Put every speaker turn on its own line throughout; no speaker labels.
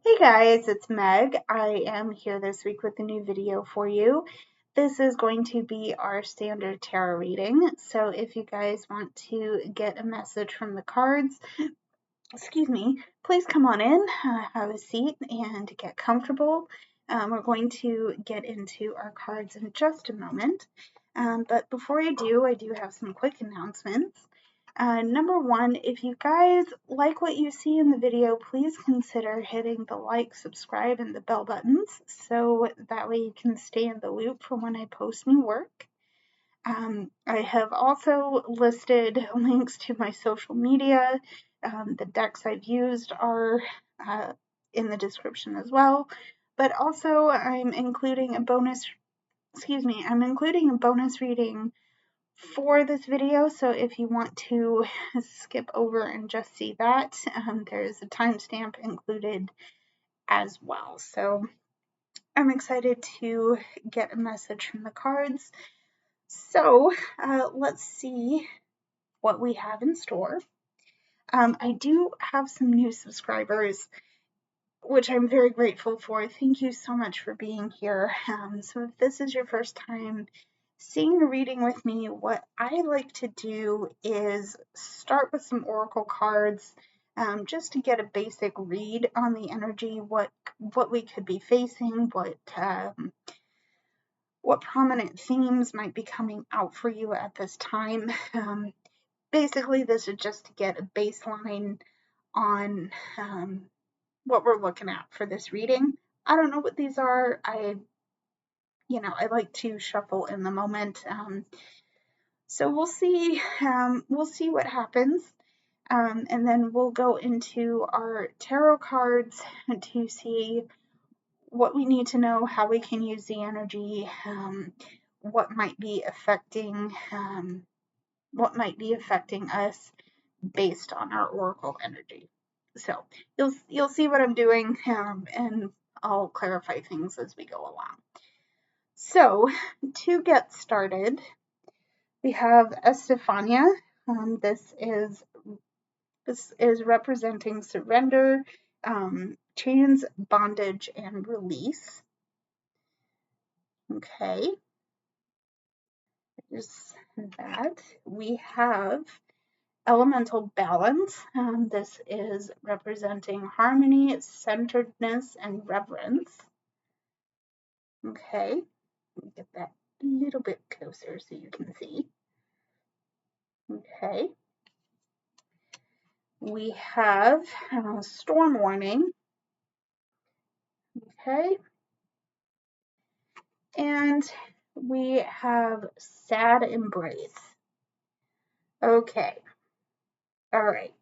Hey guys, it's Meg. I am here this week with a new video for you. This is going to be our standard tarot reading. So if you guys want to get a message from the cards, please come on in, have a seat, and get comfortable. We're going to get into our cards in just a moment. But before I do have some quick announcements. Number one, if you guys like what you see in the video, please consider hitting the like, subscribe, and the bell buttons so that way you can stay in the loop for when I post new work. I have also listed links to my social media. The decks I've used are in the description as well. But also I'm including a bonus reading for this video, so if you want to skip over and just see that, there's a timestamp included as well. So I'm excited to get a message from the cards. So let's see what we have in store. I do have some new subscribers, which I'm very grateful for. Thank you so much for being here. So if this is your first time seeing a reading with me, what I like to do is start with some oracle cards, just to get a basic read on the energy, what we could be facing, what prominent themes might be coming out for you at this time. Basically, this is just to get a baseline on what we're looking at for this reading. I don't know what these are. I like to shuffle in the moment. So we'll see what happens. And then we'll go into our tarot cards to see what we need to know, how we can use the energy, what might be affecting us based on our oracle energy. So you'll see what I'm doing, and I'll clarify things as we go along. So to get started, we have Estefania. This is representing surrender, chains, bondage, and release. Okay. There's that. We have elemental balance. This is representing harmony, centeredness, and reverence. Okay. Let me get that a little bit closer so you can see. Okay. We have storm warning. Okay. And we have sad embrace. Okay. All right.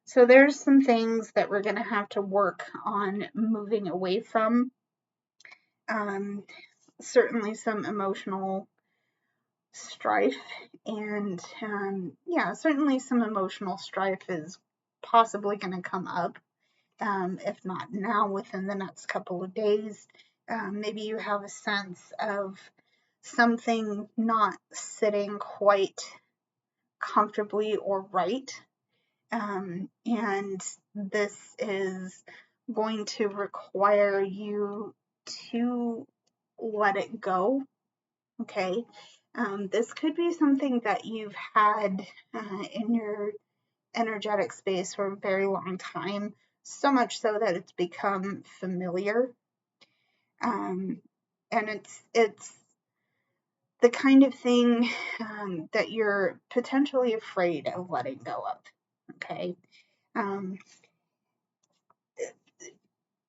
So there's some things that we're going to have to work on moving away from. Certainly some emotional strife, and certainly some emotional strife is possibly going to come up, if not now, within the next couple of days. Maybe you have a sense of something not sitting quite comfortably or right, and this is going to require you to let it go. Okay. This could be something that you've had in your energetic space for a very long time, so much so that it's become familiar. And it's the kind of thing that you're potentially afraid of letting go of. Okay.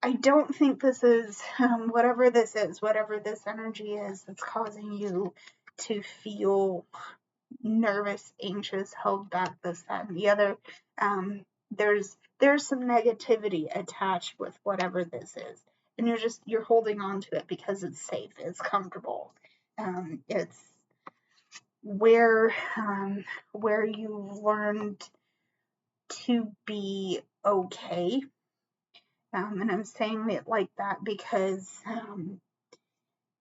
I don't think this is, whatever this energy is that's causing you to feel nervous, anxious, held back, this, that, and the other. There's some negativity attached with whatever this is, and you're holding on to it because it's safe, it's comfortable. It's where you've learned to be okay. And I'm saying it like that because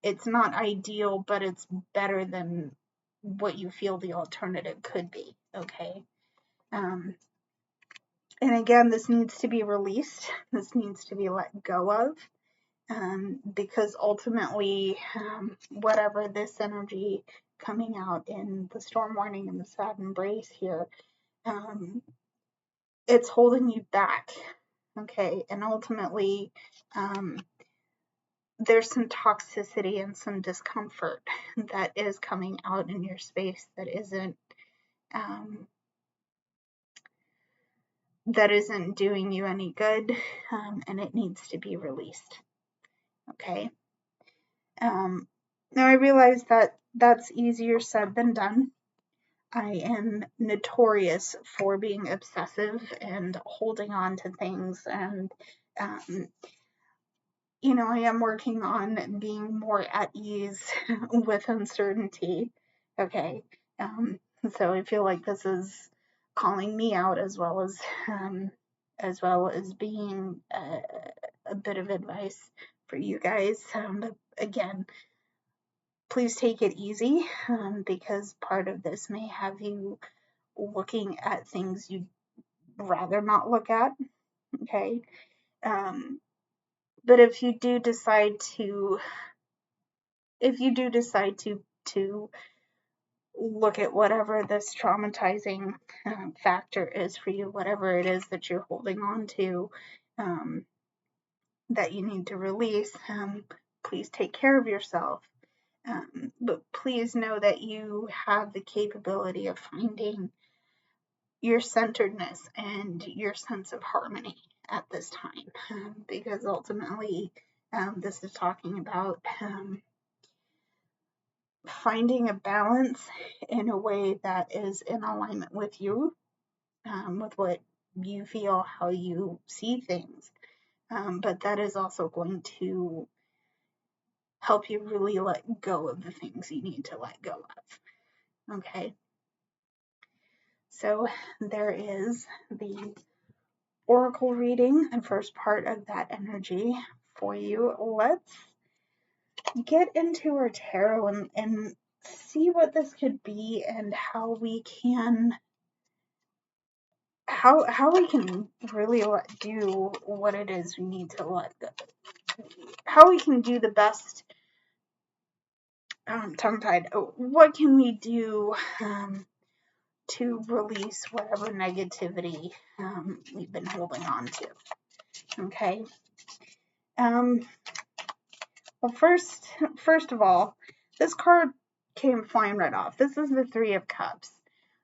it's not ideal, but it's better than what you feel the alternative could be. Okay. And again, this needs to be released. This needs to be let go of. Because ultimately, whatever this energy coming out in the storm warning and the sad embrace here, it's holding you back. Okay. And ultimately, there's some toxicity and some discomfort that is coming out in your space that isn't doing you any good, and it needs to be released. Okay. Now I realize that that's easier said than done. I am notorious for being obsessive and holding on to things, and I am working on being more at ease with uncertainty. Okay. So I feel like this is calling me out as well as being a bit of advice for you guys. But again, please take it easy, because part of this may have you looking at things you'd rather not look at. Okay. But if you do decide to look at whatever this traumatizing factor is for you, whatever it is that you're holding on to, that you need to release, please take care of yourself. But please know that you have the capability of finding your centeredness and your sense of harmony at this time, because ultimately, this is talking about finding a balance in a way that is in alignment with you, with what you feel, how you see things. But that is also going to help you really let go of the things you need to let go of. Okay. So there is the oracle reading, the first part of that energy for you. Let's get into our tarot and see what this could be and how we can really do what it is we need to let go. How we can do the best. Tongue-tied. What can we do to release whatever negativity we've been holding on to? Okay. Well, first of all, this card came flying right off. This is the Three of Cups.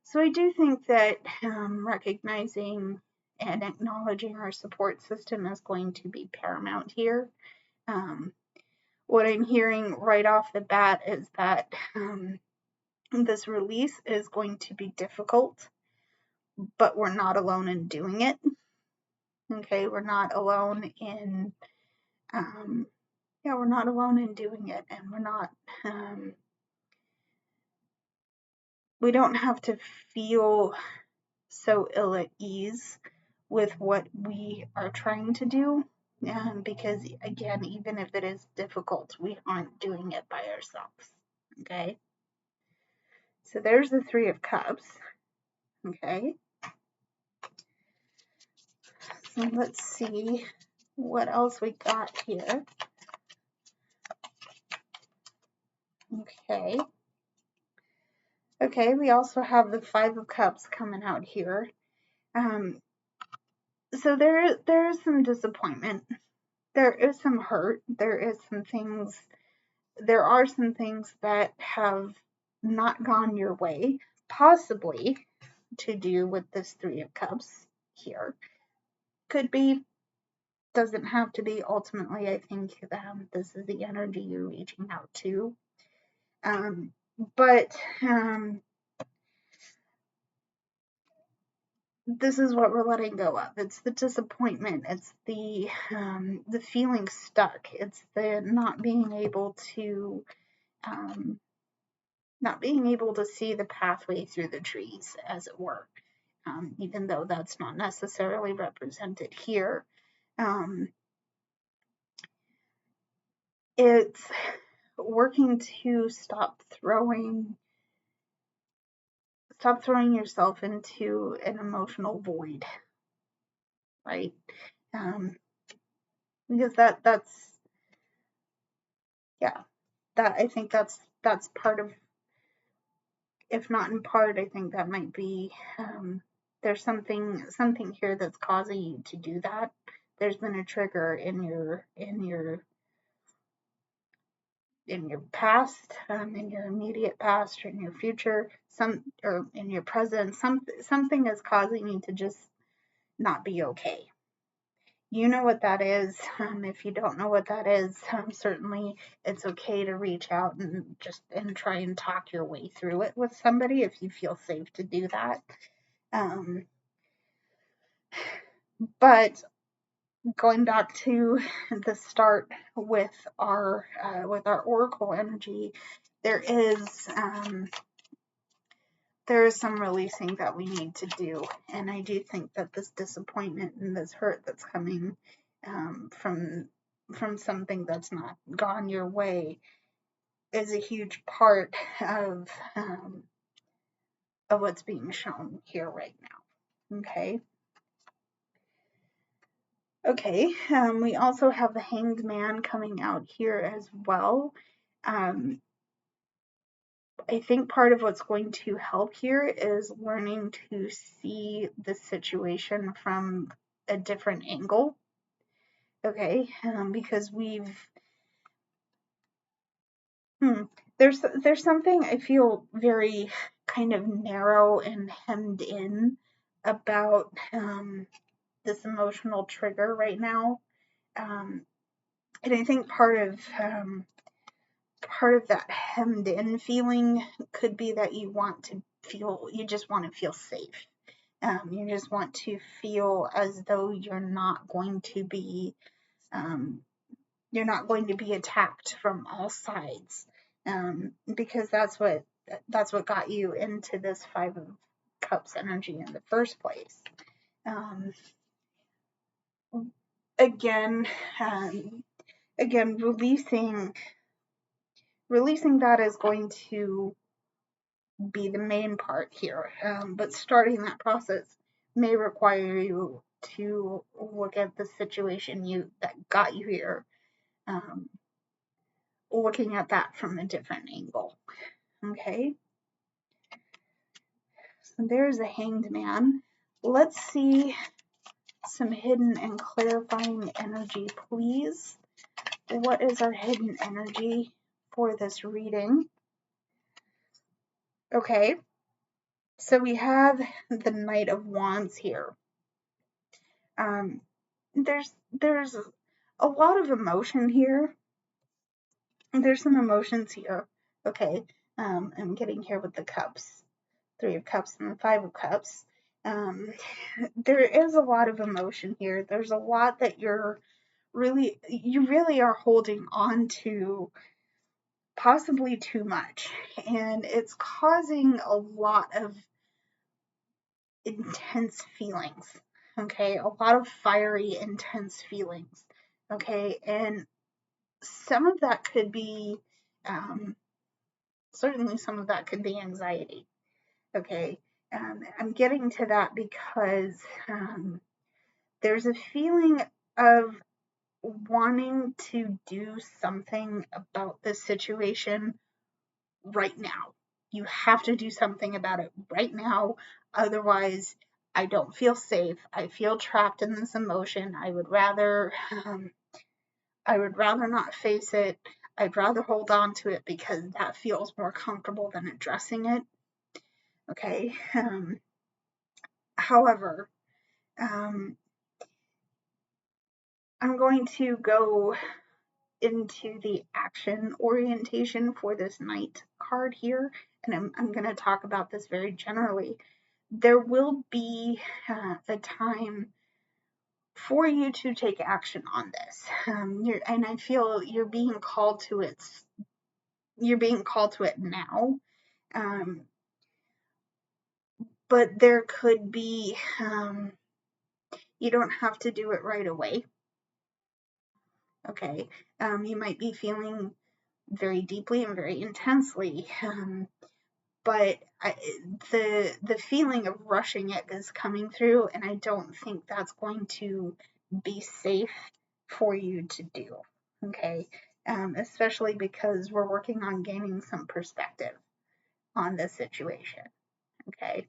So I do think that recognizing and acknowledging our support system is going to be paramount here. What I'm hearing right off the bat is that this release is going to be difficult, but we're not alone in doing it. Okay, we're not alone in we're not alone in doing it, and we're not we don't have to feel so ill at ease with what we are trying to do, because again, even if it is difficult, we aren't doing it by ourselves. Okay, so there's the Three of Cups. Okay, so let's see what else we got here. Okay, we also have the Five of Cups coming out here. So there is some disappointment. There is some hurt. There are some things that have not gone your way, possibly to do with this Three of Cups here. Could be, doesn't have to be. Ultimately, I think this is the energy you're reaching out to. But this is what we're letting go of. It's the disappointment. It's the feeling stuck. It's the not being able to see the pathway through the trees, as it were. Even though that's not necessarily represented here. It's working to stop throwing yourself into an emotional void. right? Because that's yeah, that I think that's part of, if not in part, I think that might be, there's something here that's causing you to do that. There's been a trigger in your past, in your immediate past, or in your future, or in your present. Something is causing you to just not be okay. You know what that is. If you don't know what that is, certainly it's okay to reach out and try and talk your way through it with somebody if you feel safe to do that. But going back to the start with our oracle energy, there is some releasing that we need to do, and I do think that this disappointment and this hurt that's coming from something that's not gone your way is a huge part of what's being shown here right now. Okay, we also have the Hanged Man coming out here as well. I think part of what's going to help here is learning to see the situation from a different angle. Okay, because there's something I feel very kind of narrow and hemmed in about this emotional trigger right now, and I think part of that hemmed in feeling could be that you just want to feel safe. You just want to feel as though you're not going to be attacked from all sides, because that's what got you into this Five of Cups energy in the first place. Again, releasing that is going to be the main part here, but starting that process may require you to look at the situation that got you here, looking at that from a different angle. Okay, so there's a Hanged Man. Let's see some hidden and clarifying energy, please. What is our hidden energy for this reading? Okay, so we have the Knight of Wands here. There's a lot of emotion here. There's some emotions here. Okay, I'm getting here with the cups, Three of Cups and the Five of Cups. There is a lot of emotion here. There's a lot that you really are holding on to, possibly too much, and it's causing a lot of intense feelings. Okay, a lot of fiery, intense feelings. Okay, and some of that could be, certainly some of that could be anxiety. Okay, I'm getting to that because there's a feeling of wanting to do something about this situation right now. You have to do something about it right now. Otherwise, I don't feel safe. I feel trapped in this emotion. I would rather not face it. I'd rather hold on to it because that feels more comfortable than addressing it. Okay. However, I'm going to go into the action orientation for this Knight card here, and I'm going to talk about this very generally. There will be a time for you to take action on this, and I feel you're being called to it. You're being called to it now, but there could be. You don't have to do it right away. Okay, you might be feeling very deeply and very intensely but the feeling of rushing it is coming through, and I don't think that's going to be safe for you to do. Okay, especially because we're working on gaining some perspective on this situation. Okay,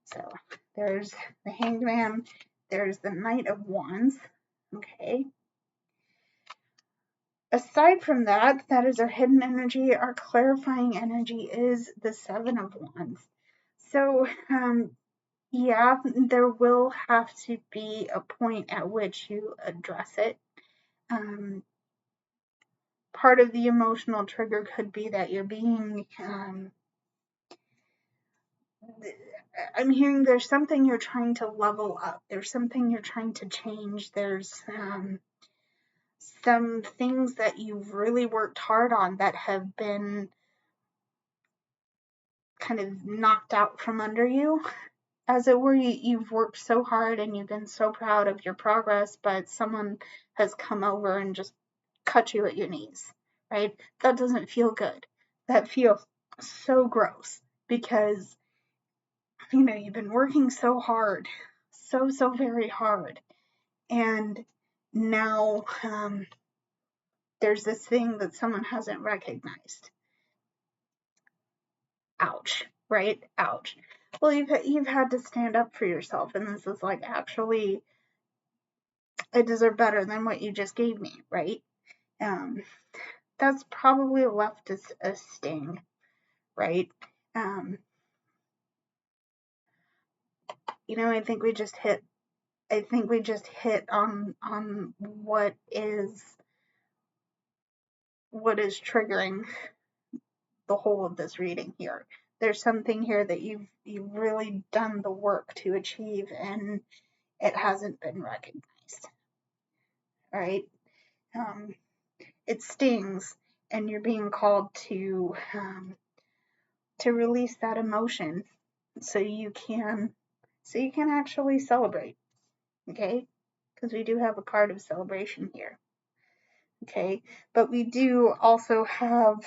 so there's the Hanged Man, there's the Knight of Wands. Okay. Aside from that, that is our hidden energy. Our clarifying energy is the Seven of Wands. So, yeah, there will have to be a point at which you address it. Part of the emotional trigger could be that you're being, I'm hearing there's something you're trying to level up. There's something you're trying to change. There's some things that you've really worked hard on that have been kind of knocked out from under you. As it were, you've worked so hard and you've been so proud of your progress, but someone has come over and just cut you at your knees, right? That doesn't feel good. That feels so gross because, you've been working so hard, so very hard. And now there's this thing that someone hasn't recognized. Ouch, right? Ouch. Well, you've had to stand up for yourself, and this is like, actually, I deserve better than what you just gave me, right? That's probably left as a sting, right? I think we just hit. On what is triggering the whole of this reading here. There's something here that you've really done the work to achieve, and it hasn't been recognized. All right. It stings, and you're being called to release that emotion so you can actually celebrate. Okay, because we do have a card of celebration here. Okay, but we do also have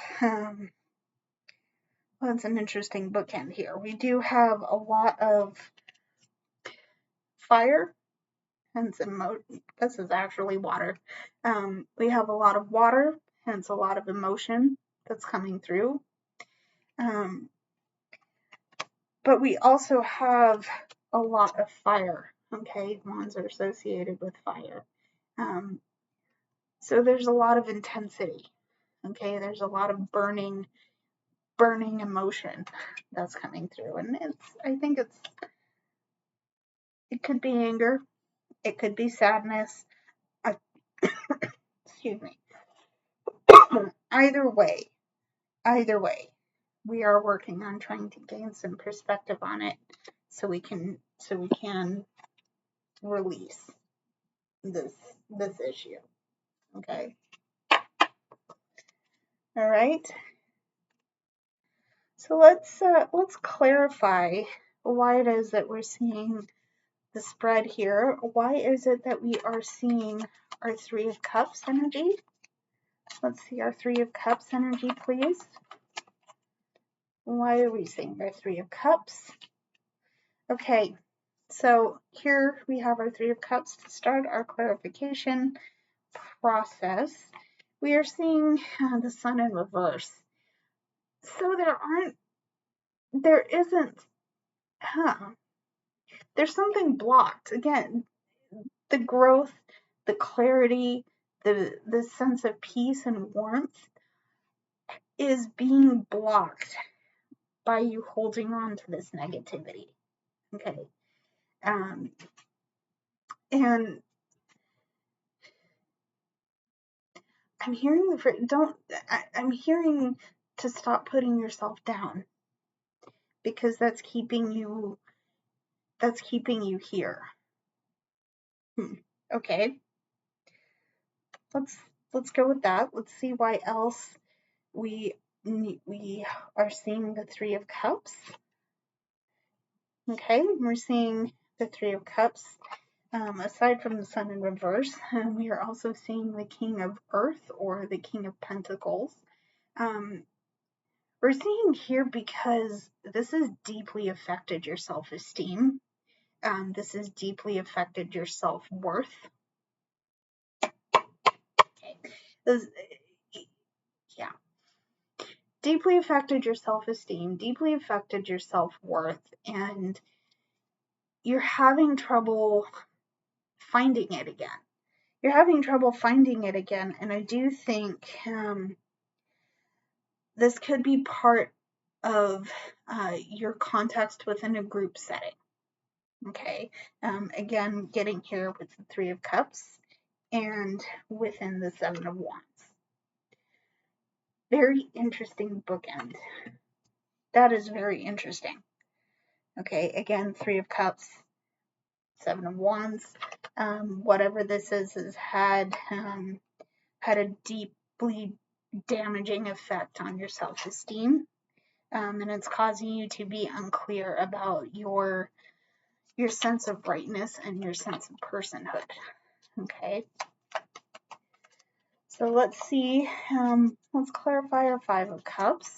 well, it's an interesting bookend here. We do have a lot of fire, hence this is actually water. We have a lot of water, hence a lot of emotion that's coming through. But we also have a lot of fire. Okay, wands are associated with fire. So there's a lot of intensity. Okay, there's a lot of burning emotion that's coming through, and I think it could be anger, it could be sadness. Excuse me. Either way, we are working on trying to gain some perspective on it, so we can release this issue. Okay. All right. So let's clarify why it is that we're seeing the spread here. Why is it that we are seeing our Three of Cups energy? Let's see our Three of Cups energy, please. Why are we seeing our Three of Cups? Okay, so here we have our Three of Cups to start our clarification process. We are seeing the Sun in reverse. So there's something blocked. Again, the growth, the clarity, the sense of peace and warmth is being blocked by you holding on to this negativity. Okay. And I'm hearing I'm hearing to stop putting yourself down, because that's keeping you here. Okay. Let's go with that. Let's see why else we are seeing the Three of Cups. Okay, we're seeing the Three of Cups. Aside from the Sun in reverse, we are also seeing the King of Earth, or the King of Pentacles. We're seeing here because this has deeply affected your self-esteem. This has deeply affected your self-worth. Okay. Yeah. Deeply affected your self-esteem, deeply affected your self-worth, and you're having trouble finding it again. You're having trouble finding it again, and I do think this could be part of your context within a group setting. Okay, again, getting here with the Three of Cups and within the Seven of Wands. Very interesting bookend. That is very interesting. Okay, again, Three of Cups, Seven of Wands. Whatever this is has had a deeply damaging effect on your self-esteem, and it's causing you to be unclear about your sense of rightness and your sense of personhood. Okay, so let's see. Let's clarify our Five of Cups.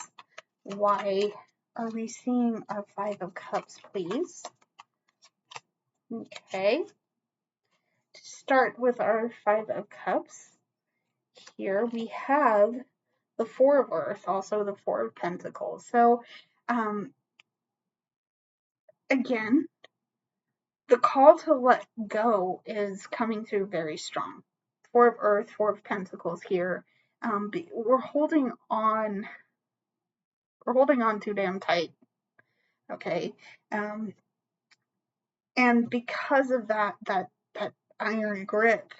Why are we seeing our Five of Cups, please? Okay, to start with our Five of Cups, here we have the Four of Earth, also the Four of Pentacles. So, again, the call to let go is coming through very strong. Four of Earth, Four of Pentacles here. We're holding on too damn tight. Okay, and because of that iron grip,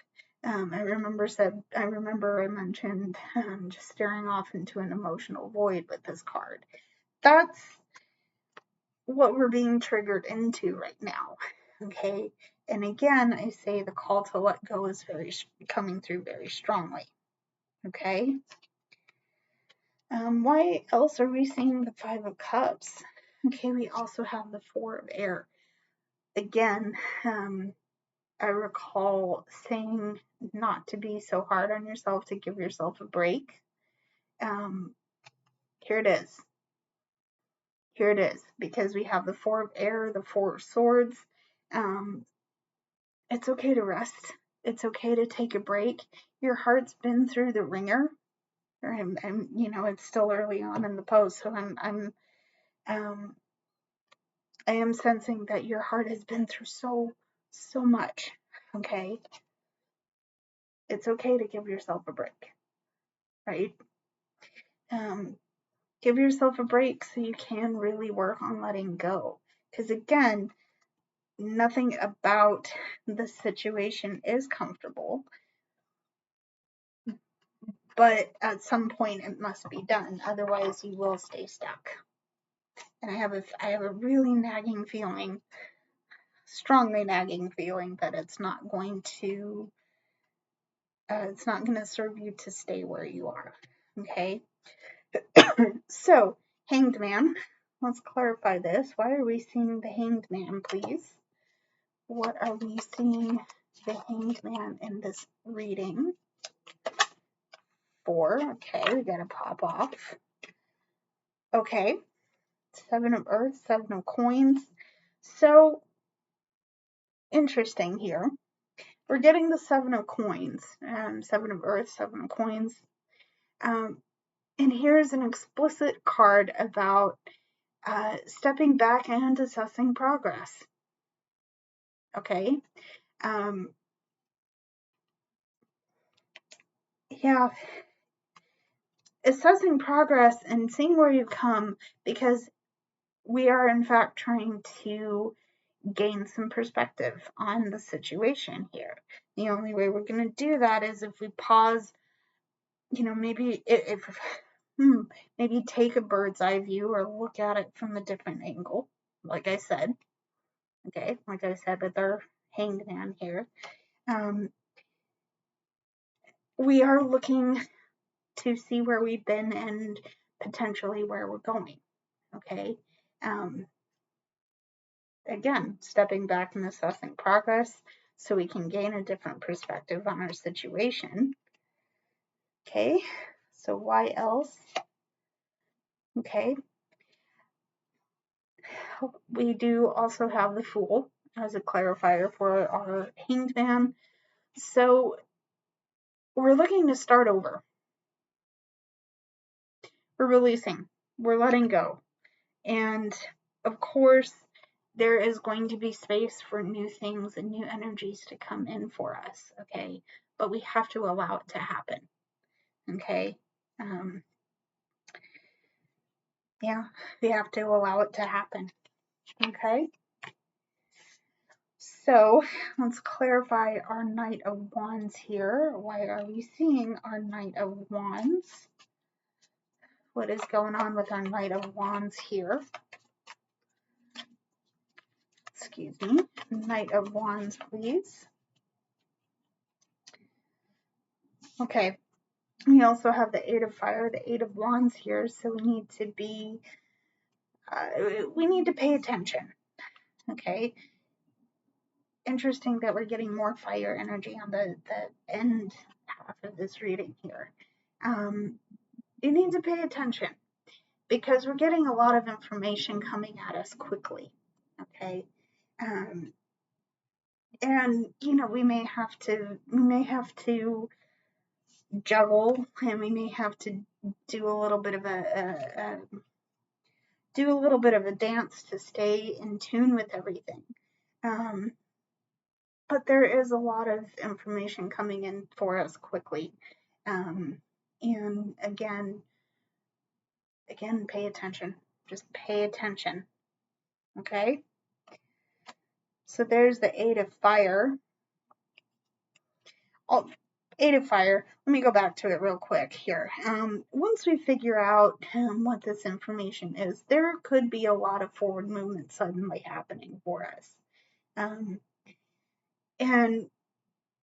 I remember I mentioned just staring off into an emotional void with this card. That's what we're being triggered into right now. Okay, and again, I say the call to let go is coming through very strongly. Okay, why else are we seeing the Five of Cups? Okay, we also have the Four of Air. Again, I recall saying not to be so hard on yourself, to give yourself a break. Here it is. Here it is, because we have the Four of Air, the Four of Swords. It's okay to rest. It's okay to take a break. Your heart's been through the ringer. I'm it's still early on in the post, so I am sensing that your heart has been through so much. Okay, it's okay to give yourself a break, right? Give yourself a break so you can really work on letting go. Because again, nothing about the situation is comfortable, but at some point it must be done. Otherwise, you will stay stuck. And I have a really nagging feeling, strongly nagging feeling, that it's not going to serve you to stay where you are. Okay. So, Hanged Man. Let's clarify this. Why are we seeing the Hanged Man, please? What are we seeing the Hanged Man in this reading for? Okay, we gotta pop off. Okay, Seven of Earth, Seven of Coins. So, interesting here. We're getting the Seven of Coins, Seven of Earth, Seven of Coins. And here's an explicit card about stepping back and assessing progress. Okay. Yeah. Assessing progress and seeing where you've come, because we are in fact trying to gain some perspective on the situation here. The only way we're going to do that is if we pause, maybe maybe take a bird's eye view or look at it from a different angle, like I said. Okay, like I said with our Hanged Man here. We are looking to see where we've been and potentially where we're going. Okay. Again, stepping back and assessing progress so we can gain a different perspective on our situation. Okay, so why else Okay. We do also have the Fool as a clarifier for our Hanged Man. So we're looking to start over. We're releasing. We're letting go. And of course, there is going to be space for new things and new energies to come in for us, okay? But we have to allow it to happen, okay? Yeah, we have to allow it to happen, okay? So let's clarify our Knight of Wands here. Why are we seeing our Knight of Wands? What is going on with our Knight of Wands here? Excuse me. Knight of Wands, please. Okay. We also have the Eight of Fire, the Eight of Wands here, so we need to be, we need to pay attention, okay? Interesting that we're getting more fire energy on the end half of this reading here. You need to pay attention because we're getting a lot of information coming at us quickly, okay? And you know, we may have to juggle, and we may have to do a little bit of a dance to stay in tune with everything. But there is a lot of information coming in for us quickly. And again, pay attention. Just pay attention. Okay? So there's the Eight of Fire. Oh, Eight of Fire. Let me go back to it real quick here. Once we figure out what this information is, there could be a lot of forward movement suddenly happening for us. And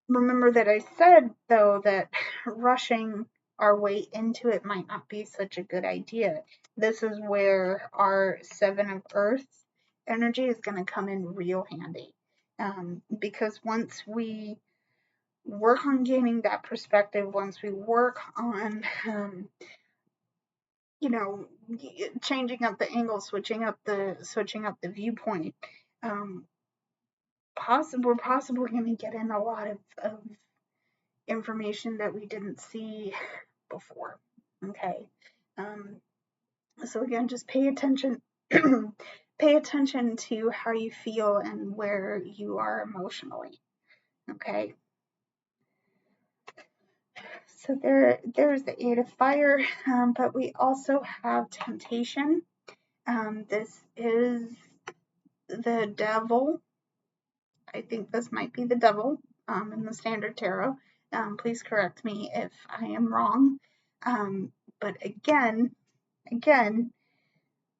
remember that I said, though, that rushing our way into it might not be such a good idea. This is where our Seven of Earth energy is going to come in real handy. Because once we work on gaining that perspective, once we work on, you know, changing up the angle, switching up the viewpoint, we're possibly going to get in a lot of information that we didn't see before. Okay. So again, just pay attention. Pay attention to how you feel and where you are emotionally. Okay. So there's the Eight of Fire, but we also have Temptation. This is the Devil. I think this might be the Devil in the Standard Tarot. Please correct me if I am wrong. But again,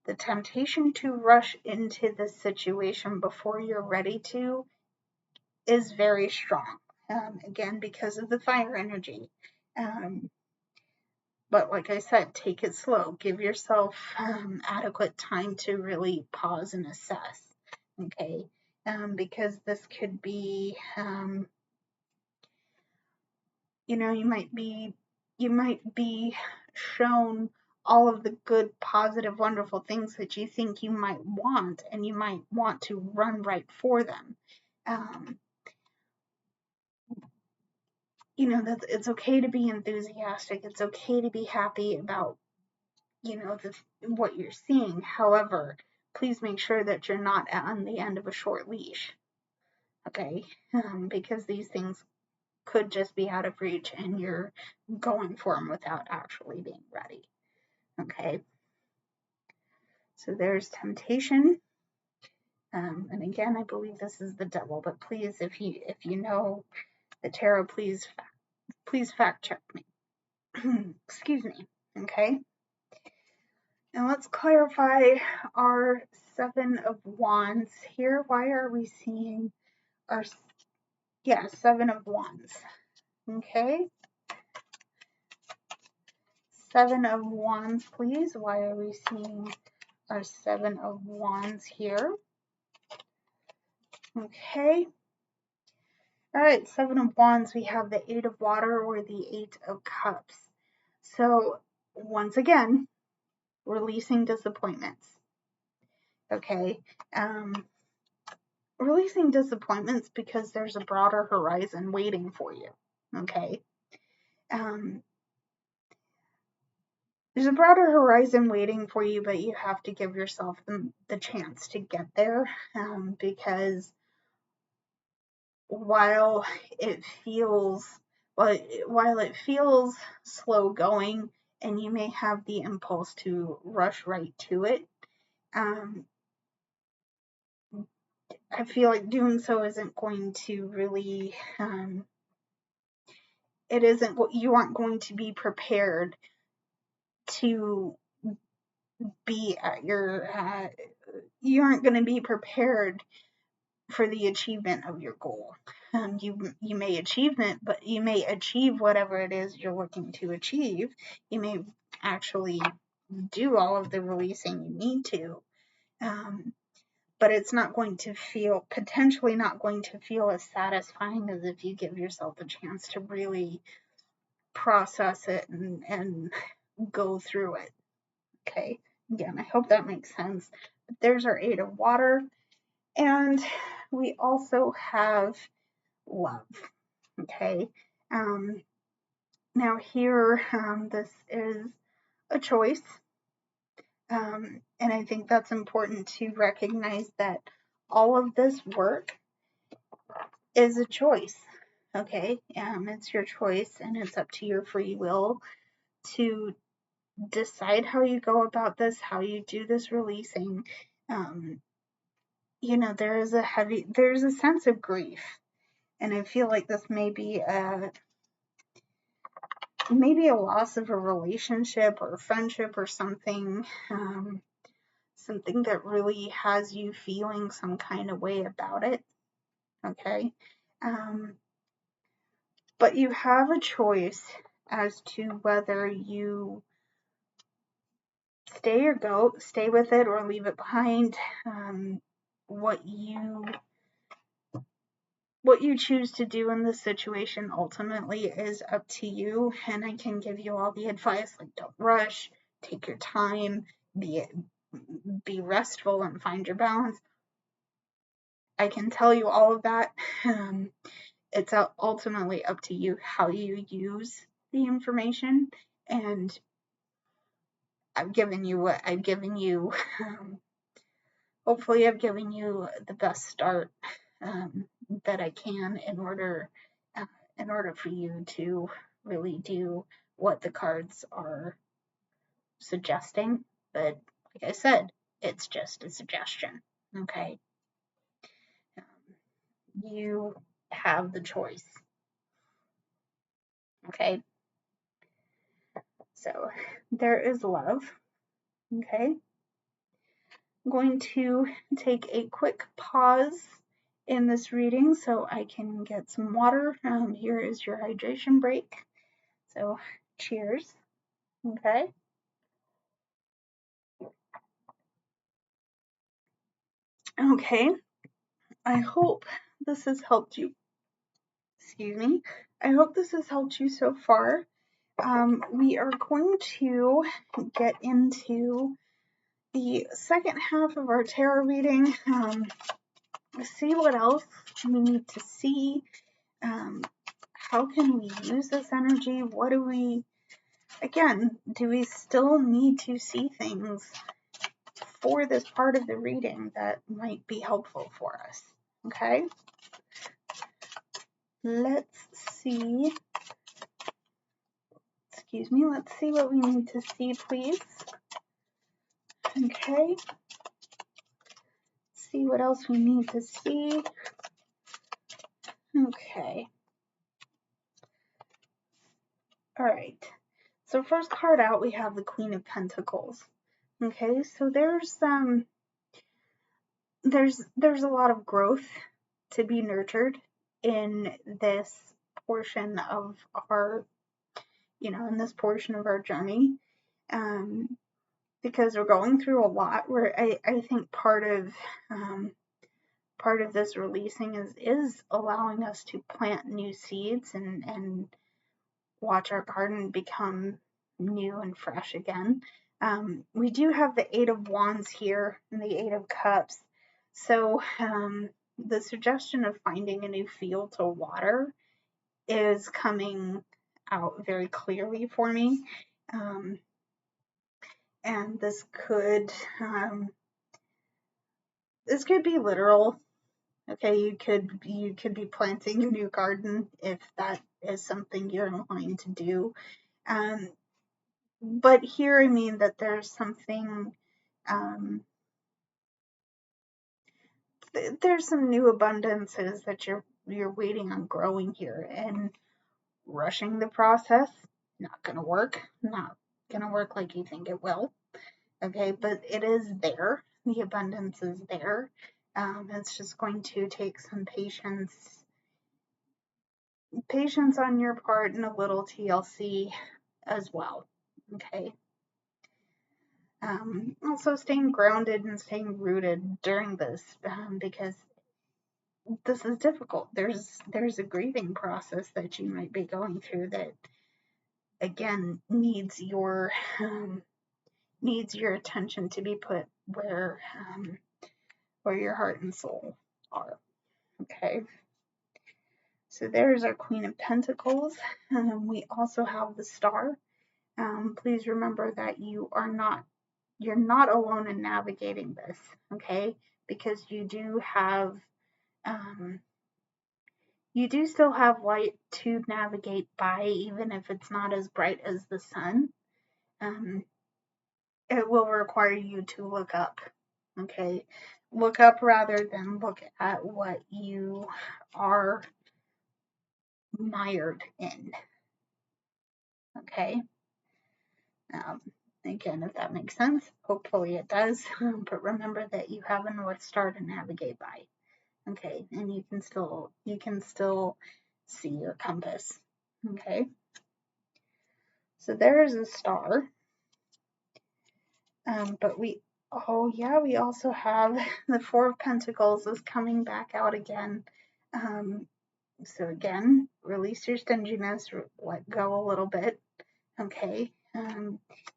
the temptation to rush into this situation before you're ready to is very strong. Again, because of the fire energy. But like I said, take it slow. Give yourself adequate time to really pause and assess. Okay, because this could be, you know, you might be shown all of the good, positive, wonderful things that you think you might want, and you might want to run right for them. You know, that it's okay to be enthusiastic. It's okay to be happy about, you know, what you're seeing. However, please make sure that you're not on the end of a short leash, okay? Because these things could just be out of reach and you're going for them without actually being ready, okay? So there's Temptation. And again, I believe this is the Devil, but please, if you know the tarot, please fact check me. Excuse me, okay? Now let's clarify our Seven of Wands here. Why are we seeing our, Seven of Wands, okay? Seven of Wands, please. Why are we seeing our Seven of Wands here? Okay. All right, Seven of Wands, we have the Eight of Water or the Eight of Cups. So once again, releasing disappointments. Okay, releasing disappointments because there's a broader horizon waiting for you. Okay, there's a broader horizon waiting for you, but you have to give yourself the chance to get there, because while it feels slow going, and you may have the impulse to rush right to it, I feel like doing so isn't going to really, you aren't going to be prepared to be at you aren't going to be prepared for the achievement of your goal. You may achieve whatever it is you're looking to achieve. You may actually do all of the releasing you need to, but it's potentially not going to feel as satisfying as if you give yourself a chance to really process it and go through it. Okay, again, I hope that makes sense. But there's our 8 of water, and we also have love. Okay, now here, this is a choice, and I think that's important to recognize that all of this work is a choice. Okay, it's your choice, and it's up to your free will to decide how you go about this, how you do this releasing. There's a sense of grief, and I feel like this may be a loss of a relationship or a friendship or something, something that really has you feeling some kind of way about it. Okay, but you have a choice as to whether you stay with it or leave it behind. What you choose to do in this situation ultimately is up to you, and I can give you all the advice, like don't rush, take your time, be restful and find your balance. I can tell you all of that. It's ultimately up to you how you use the information, and I've given you what I've given you. Hopefully I've given you the best start that I can in order for you to really do what the cards are suggesting. But like I said, it's just a suggestion. Okay, you have the choice. Okay, so there is love. Okay, I'm going to take a quick pause in this reading so I can get some water. Here is your hydration break. So cheers. Okay. Okay. I hope this has helped you. Excuse me. I hope this has helped you so far. We are going to get into the second half of our tarot reading. See what else we need to see. How can we use this energy? Do we still need to see things for this part of the reading that might be helpful for us? Okay. Let's see. Excuse me. Let's see what we need to see, please. Okay. See what else we need to see. Okay. All right. So first card out, we have the Queen of Pentacles. Okay. So there's a lot of growth to be nurtured in this portion of our journey, because we're going through a lot. Where I think part of this releasing is allowing us to plant new seeds and watch our garden become new and fresh again. We do have the Eight of Wands here and the Eight of Cups. So the suggestion of finding a new field to water is coming out very clearly for me. And this could be literal. Okay, you could be planting a new garden if that is something you're inclined to do. But here I mean that there's something, there's some new abundances that you're waiting on growing here, and rushing the process, not gonna work. Not gonna work like you think it will. Okay, but it is there. The abundance is there. It's just going to take some patience on your part, and a little TLC as well. Okay. Also staying grounded and staying rooted during this, because this is difficult. There's a grieving process that you might be going through that, again, needs your attention to be put where your heart and soul are. Okay. So there's our Queen of Pentacles. We also have the Star. Please remember that you're not alone in navigating this, okay? Because you do still have light to navigate by, even if it's not as bright as the sun. It will require you to look up, okay? Look up rather than look at what you are mired in, okay? Again, if that makes sense, hopefully it does. But remember that you have a North Star to navigate by, okay? And you can still see your compass, okay? So there's a star. But we also have the Four of Pentacles is coming back out again. So again, release your stinginess, let go a little bit, okay?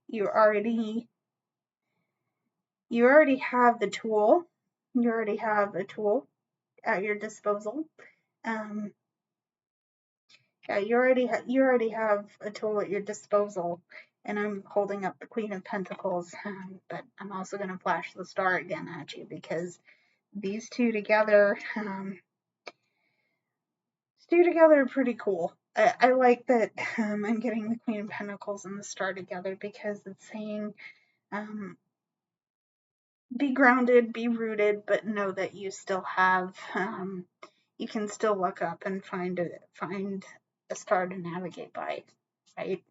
You already have the tool. You already have a tool at your disposal. You already have a tool at your disposal. And I'm holding up the Queen of Pentacles, but I'm also going to flash the Star again at you, because these two together are pretty cool. I like that I'm getting the Queen of Pentacles and the Star together, because it's saying, be grounded, be rooted, but know that you still have, you can still look up and find a star to navigate by, right?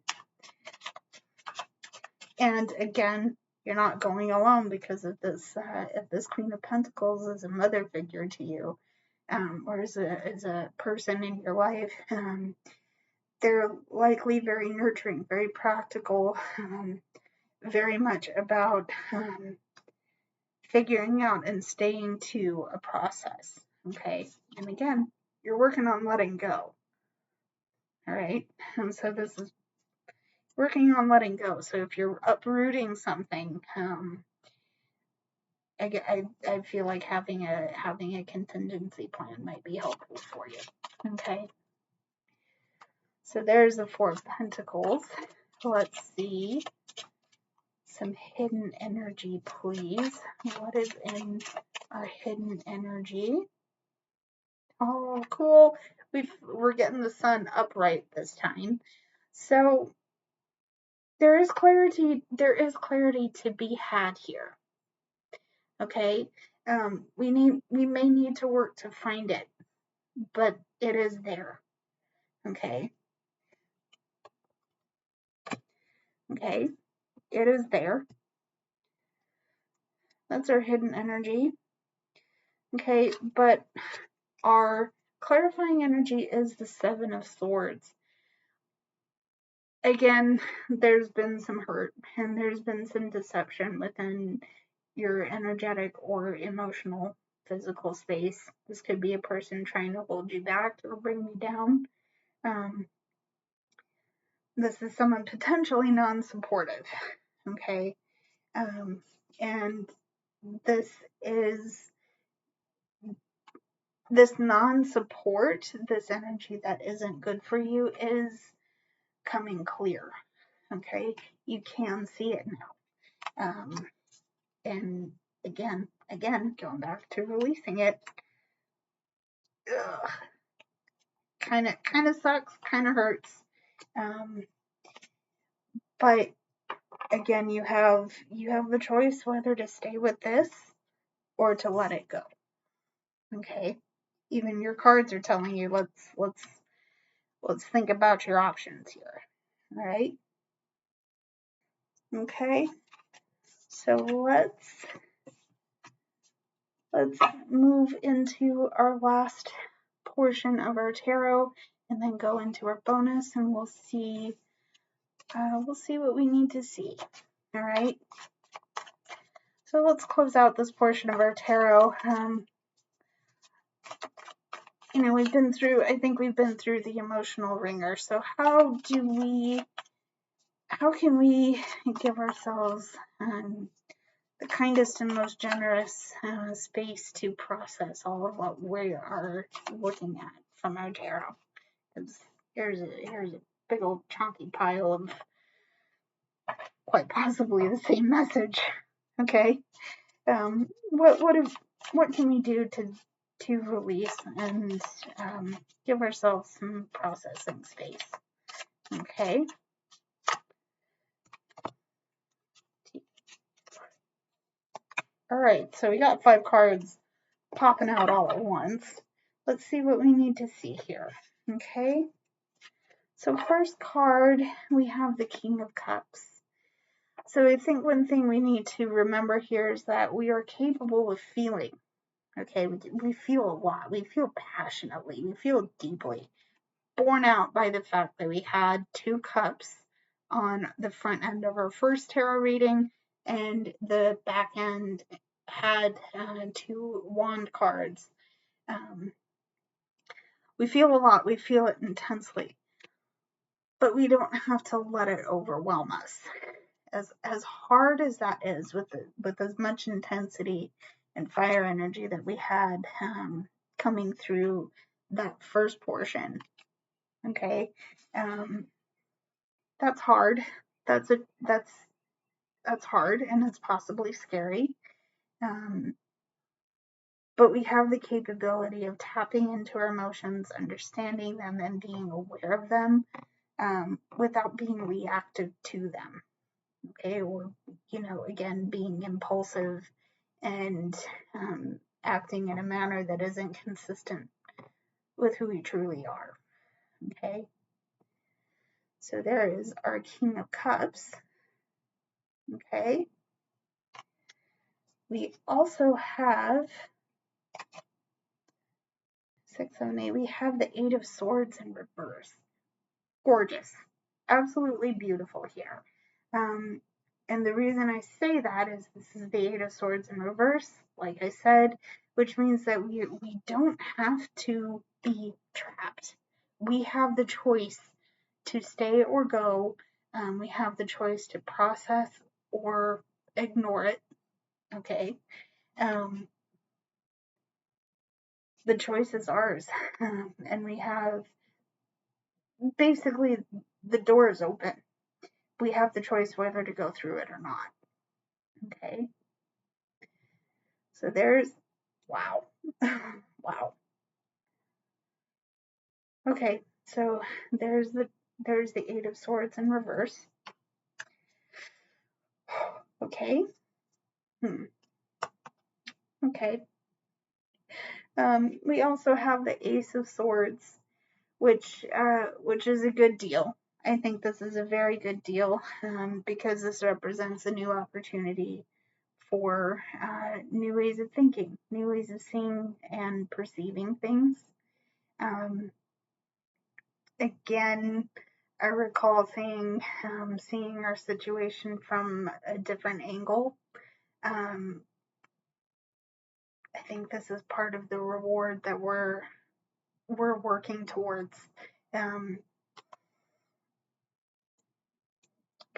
And again, you're not going alone, because of this. If this Queen of Pentacles is a mother figure to you, or is a person in your life, they're likely very nurturing, very practical, very much about figuring out and staying to a process. Okay, and again, you're working on letting go. All right, and so this is working on letting go. So if you're uprooting something, I feel like having a contingency plan might be helpful for you. Okay. So there's the Four of Pentacles. Let's see some hidden energy, please. What is in our hidden energy? Oh, cool. We're getting the Sun upright this time. So there is clarity to be had here. Okay? We may need to work to find it, but it is there. Okay? Okay? It is there. That's our hidden energy. Okay, but our clarifying energy is the Seven of Swords. Again, there's been some hurt, and there's been some deception within your energetic or emotional physical space. This could be a person trying to hold you back or bring you down. This is someone potentially non-supportive, okay? And this is this non-support, this energy that isn't good for you is coming clear. Okay, you can see it now. And again, going back to releasing it, kind of sucks, kind of hurts. But again, you have the choice whether to stay with this or to let it go. Okay, even your cards are telling you let's think about your options here. All right. Okay. So let's move into our last portion of our tarot and then go into our bonus, and we'll see what we need to see. All right. So let's close out this portion of our tarot. We've been through, I think we've been through the emotional ringer. So how can we give ourselves the kindest and most generous space to process all of what we are looking at from our tarot? Because here's a big old chunky pile of quite possibly the same message. Okay, what can we do to release and give ourselves some processing space? Okay. All right, so we got 5 cards popping out all at once. Let's see what we need to see here. Okay. So first card, we have the King of Cups. So I think one thing we need to remember here is that we are capable of feeling. Okay, we feel a lot. We feel passionately. We feel deeply. Borne out by the fact that we had 2 cups on the front end of our first tarot reading, and the back end had 2 wand cards. We feel a lot. We feel it intensely. But we don't have to let it overwhelm us. As hard as that is, with as much intensity and fire energy that we had coming through that first portion, okay, that's hard. That's hard, and it's possibly scary. But we have the capability of tapping into our emotions, understanding them, and being aware of them without being reactive to them. Okay, or again, being impulsive and acting in a manner that isn't consistent with who we truly are. Okay, so there is our King of Cups. Okay, we also have 6, 7, 8. We have the 8 of Swords in reverse. Gorgeous, absolutely beautiful here. And the reason I say that is this is the 8 of Swords in reverse, like I said, which means that we don't have to be trapped. We have the choice to stay or go. We have the choice to process or ignore it. Okay. The choice is ours. And we have basically the door is open. We have the choice whether to go through it or not. Okay. So there's, wow. Wow. Okay, so there's the 8 of Swords in reverse. Okay. Okay. We also have the Ace of Swords, which is a good deal. I think this is a very good deal because this represents a new opportunity for new ways of thinking, new ways of seeing and perceiving things. Again, I recall seeing our situation from a different angle. I think this is part of the reward that we're working towards.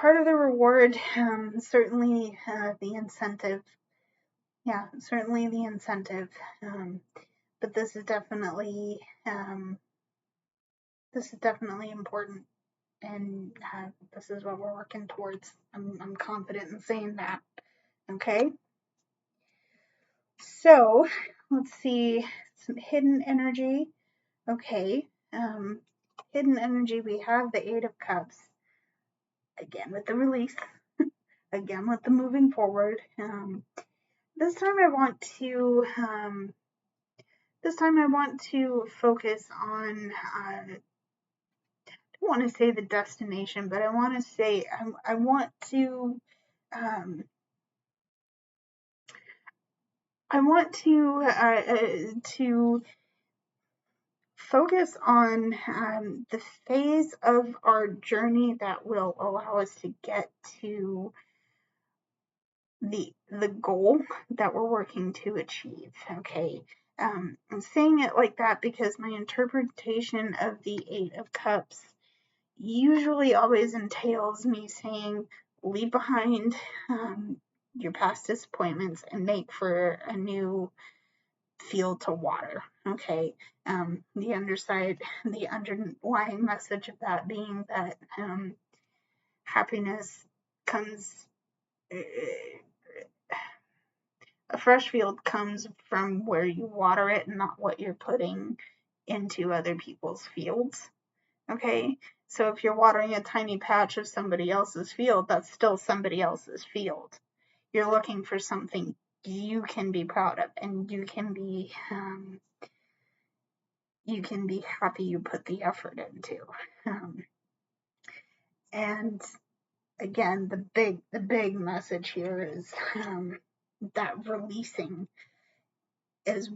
part of the reward, certainly the incentive. Yeah, certainly the incentive. But this is definitely important, and this is what we're working towards. I'm confident in saying that. Okay. So let's see some hidden energy. Okay. Hidden energy. We have the Eight of Cups. Again with the release. Again with the moving forward. This time I want to focus on. I don't want to say the destination, but I want to say I want to. I want to focus on the phase of our journey that will allow us to get to the goal that we're working to achieve. Okay. I'm saying it like that because my interpretation of the Eight of Cups usually always entails me saying, leave behind your past disappointments and make for a new field to water. Okay. The underlying message of that being that happiness comes, a fresh field comes from where you water it, not what you're putting into other people's fields. Okay. So if you're watering a tiny patch of somebody else's field, that's still somebody else's field. You're looking for something you can be proud of, and you can be happy you put the effort into. And again, the big message here is that releasing is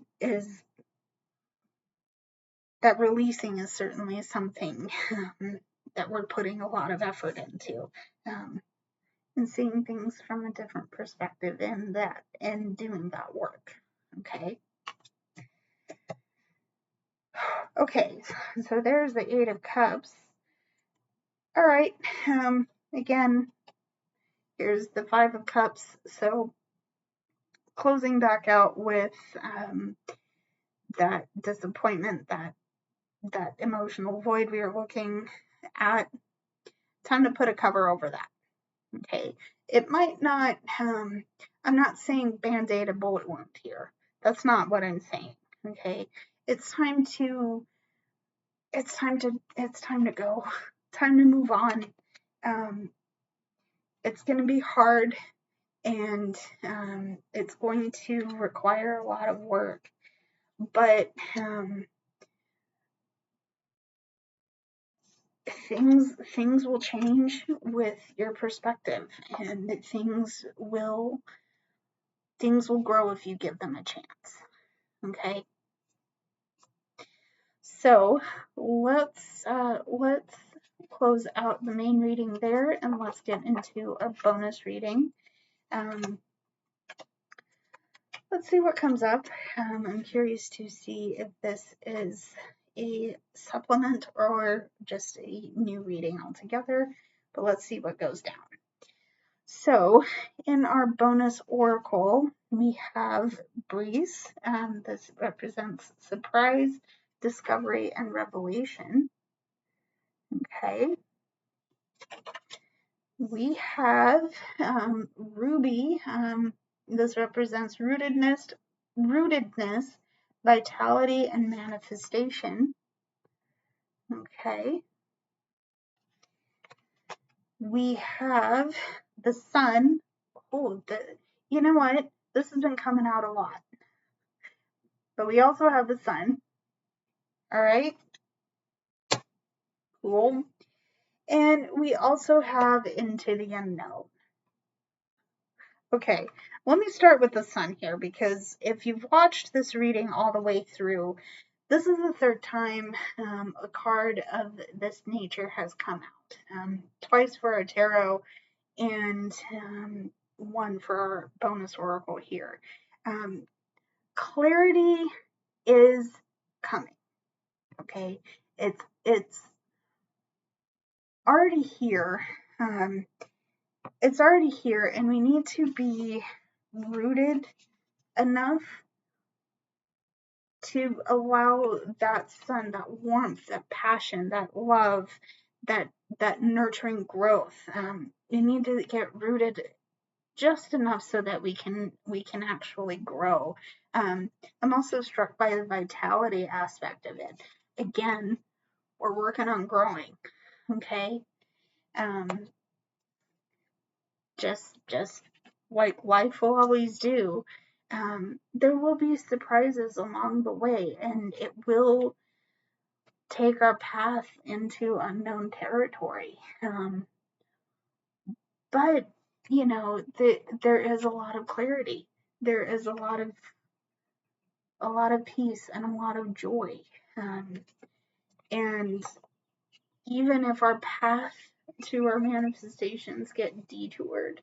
certainly something that we're putting a lot of effort into, and seeing things from a different perspective and doing that work. Okay. Okay, so there's the Eight of Cups. All right. Again, here's the Five of Cups. So closing back out with that disappointment, that emotional void we were looking at. Time to put a cover over that. Okay. It might not, I'm not saying band-aid a bullet wound here. That's not what I'm saying. Okay. It's time to go. Time to move on. It's going to be hard, and it's going to require a lot of work, but things will change with your perspective, and things will grow if you give them a chance. Okay. So let's close out the main reading there, and let's get into our bonus reading. Let's see what comes up. I'm curious to see if this is a supplement or just a new reading altogether, but let's see what goes down. So in our bonus oracle, we have Breeze. This represents surprise, discovery, and revelation. Okay. We have Ruby. This represents rootedness, vitality, and manifestation. Okay. We have the Sun. Oh, you know what? This has been coming out a lot. But we also have the Sun. All right. Cool. And we also have Into the Unknown. Okay, let me start with the Sun here, because if you've watched this reading all the way through, this is the third time a card of this nature has come out. Twice for our tarot, and one for our bonus oracle here. Clarity is coming. Okay, it's already here. it's already here, and we need to be rooted enough to allow that sun, that warmth, that passion, that love, that nurturing growth. We need to get rooted just enough so that we can actually grow. I'm also struck by the vitality aspect of it. Again, we're working on growing, okay? Just like life will always do. There will be surprises along the way, and it will take our path into unknown territory. But you know, there is a lot of clarity. There is a lot of peace and a lot of joy. And even if our path to our manifestations get detoured,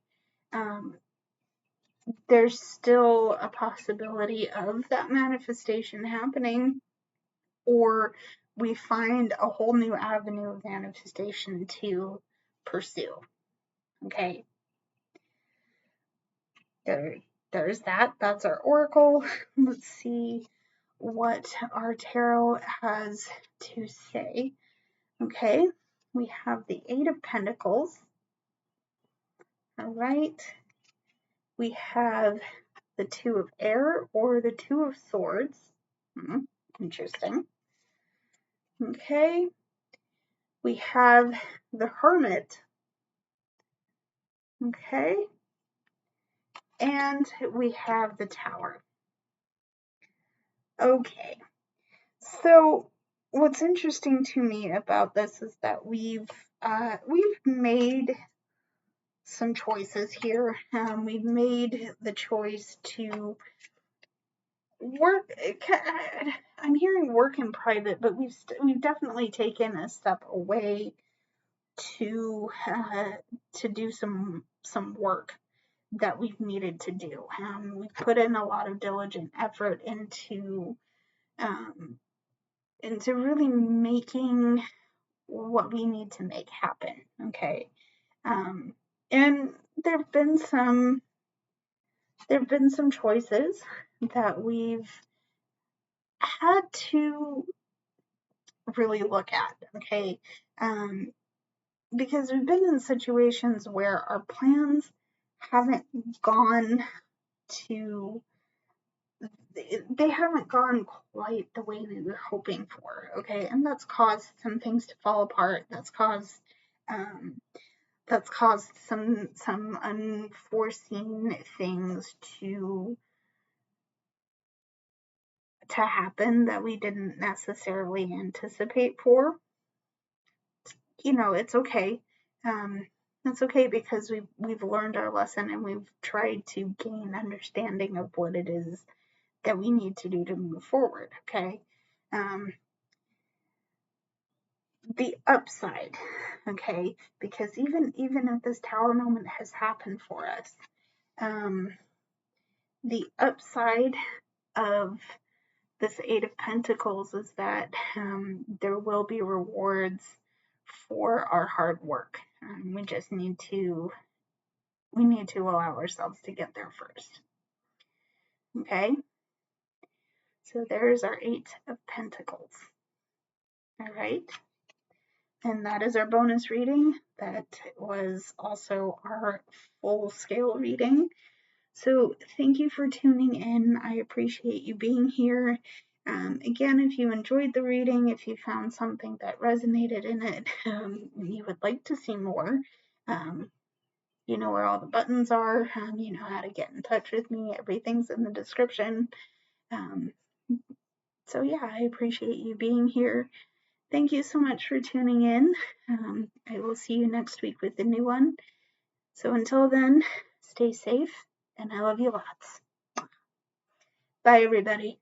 there's still a possibility of that manifestation happening, or we find a whole new avenue of manifestation to pursue. Okay. There's that. That's our oracle. Let's see what our tarot has to say. Okay. We have the Eight of Pentacles. All right. We have the Two of Air or the Two of Swords. Interesting. Okay. We have the Hermit. Okay. And we have the Tower. Okay. So what's interesting to me about this is that we've made some choices here. We've made the choice to work. I'm hearing work in private, but we've definitely taken a step away to do some work that we've needed to do. We've put in a lot of diligent effort into really making what we need to make happen. Okay. And there've been some choices that we've had to really look at. Okay. Because we've been in situations where our plans haven't gone quite the way we were hoping for. Okay. And that's caused some things to fall apart. That's caused some unforeseen things to happen that we didn't necessarily anticipate for. You know, it's okay. It's okay because we've learned our lesson and we've tried to gain understanding of what it is that we need to do to move forward. Okay. The upside, okay, because even if this Tower moment has happened for us, the upside of this Eight of Pentacles is that there will be rewards for our hard work. We just need to allow ourselves to get there first. Okay, so there's our Eight of Pentacles. All right. And that is our bonus reading. That was also our full scale reading. So thank you for tuning in. I appreciate you being here. Again, if you enjoyed the reading, if you found something that resonated in it, and you would like to see more, you know where all the buttons are. You know how to get in touch with me. Everything's in the description. So yeah, I appreciate you being here. Thank you so much for tuning in. I will see you next week with a new one. So until then, stay safe, and I love you lots. Bye, everybody.